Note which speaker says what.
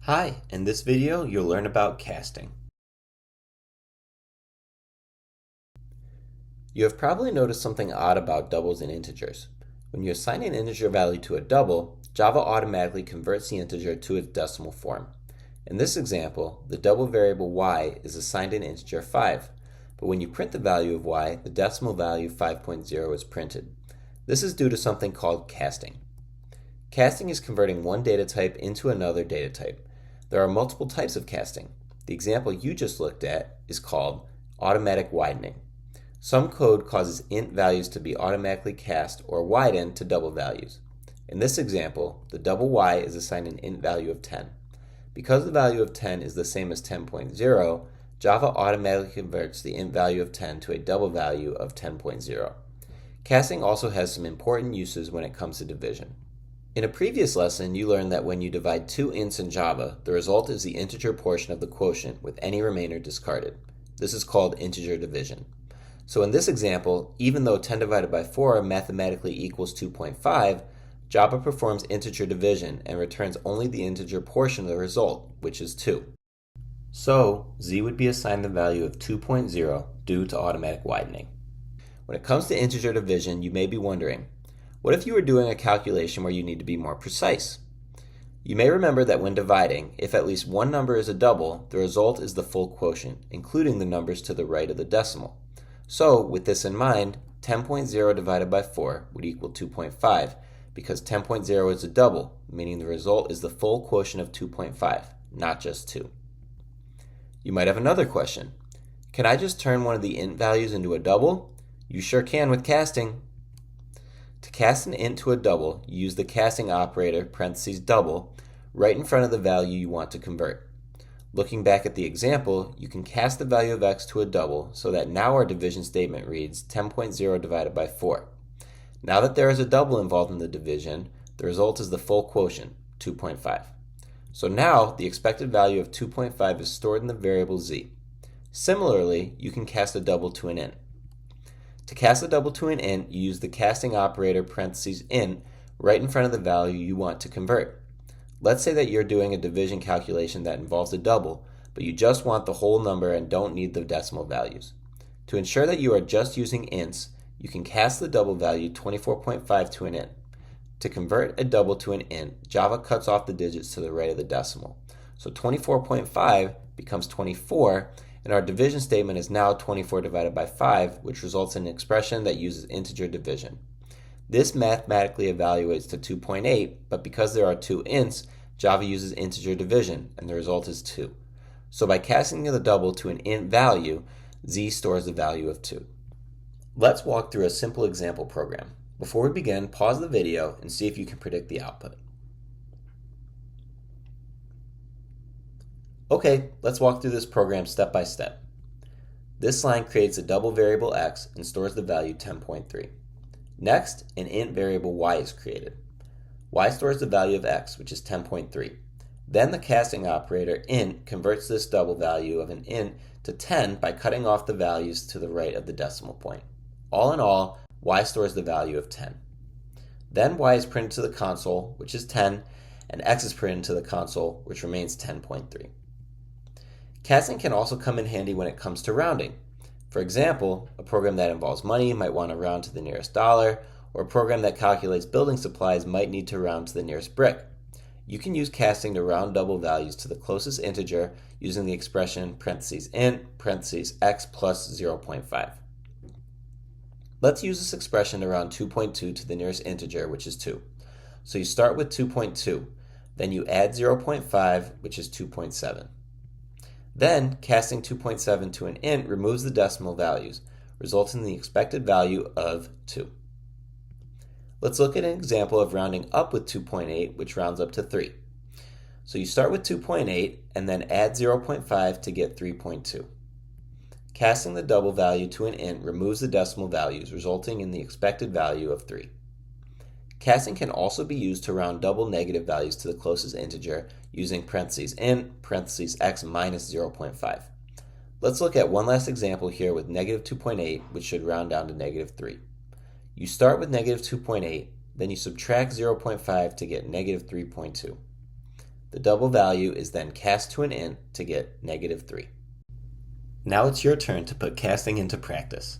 Speaker 1: Hi, in this video you'll learn about casting. You have probably noticed something odd about doubles and integers. When you assign an integer value to a double, Java automatically converts the integer to its decimal form. In this example, the double variable y is assigned an integer 5, but when you print the value of y, the decimal value 5.0 is printed. This is due to something called casting. Casting is converting one data type into another data type. There are multiple types of casting. The example you just looked at is called automatic widening. Some code causes int values to be automatically cast or widened to double values. In this example, the double y is assigned an int value of 10. Because the value of 10 is the same as 10.0, Java automatically converts the int value of 10 to a double value of 10.0. Casting also has some important uses when it comes to division. In a previous lesson, you learned that when you divide two ints in Java, the result is the integer portion of the quotient with any remainder discarded. This is called integer division. So in this example, even though 10 divided by 4 mathematically equals 2.5, Java performs integer division and returns only the integer portion of the result, which is 2. So z would be assigned the value of 2.0 due to automatic widening. When it comes to integer division, you may be wondering, what if you were doing a calculation where you need to be more precise? You may remember that when dividing, if at least one number is a double, the result is the full quotient, including the numbers to the right of the decimal. So, with this in mind, 10.0 divided by 4 would equal 2.5, because 10.0 is a double, meaning the result is the full quotient of 2.5, not just 2. You might have another question. Can I just turn one of the int values into a double? You sure can with casting. To cast an int to a double, you use the casting operator, double, right in front of the value you want to convert. Looking back at the example, you can cast the value of x to a double so that now our division statement reads 10.0 divided by 4. Now that there is a double involved in the division, the result is the full quotient, 2.5. So now the expected value of 2.5 is stored in the variable z. Similarly, you can cast a double to an int. To cast a double to an int, you use the casting operator int right in front of the value you want to convert. Let's say that you're doing a division calculation that involves a double, but you just want the whole number and don't need the decimal values. To ensure that you are just using ints, you can cast the double value 24.5 to an int. To convert a double to an int, Java cuts off the digits to the right of the decimal. So 24.5 becomes 24, and our division statement is now 24 divided by 5, which results in an expression that uses integer division. This mathematically evaluates to 2.8, but because there are two ints, Java uses integer division, and the result is 2. So by casting the double to an int value, z stores the value of 2. Let's walk through a simple example program. Before we begin, pause the video and see if you can predict the output. Okay, let's walk through this program step by step. This line creates a double variable x and stores the value 10.3. Next, an int variable y is created. Y stores the value of x, which is 10.3. Then the casting operator int converts this double value of an int to 10 by cutting off the values to the right of the decimal point. All in all, y stores the value of 10. Then y is printed to the console, which is 10, and x is printed to the console, which remains 10.3. Casting can also come in handy when it comes to rounding. For example, a program that involves money might want to round to the nearest dollar, or a program that calculates building supplies might need to round to the nearest brick. You can use casting to round double values to the closest integer using the expression int x plus 0.5. Let's use this expression to round 2.2 to the nearest integer, which is 2. So you start with 2.2, then you add 0.5, which is 2.7. Then, casting 2.7 to an int removes the decimal values, resulting in the expected value of 2. Let's look at an example of rounding up with 2.8, which rounds up to 3. So you start with 2.8 and then add 0.5 to get 3.2. Casting the double value to an int removes the decimal values, resulting in the expected value of 3. Casting can also be used to round double negative values to the closest integer using int x minus 0.5. Let's look at one last example here with negative 2.8, which should round down to negative 3. You start with negative 2.8, then you subtract 0.5 to get negative 3.2. The double value is then cast to an int to get -3. Now it's your turn to put casting into practice.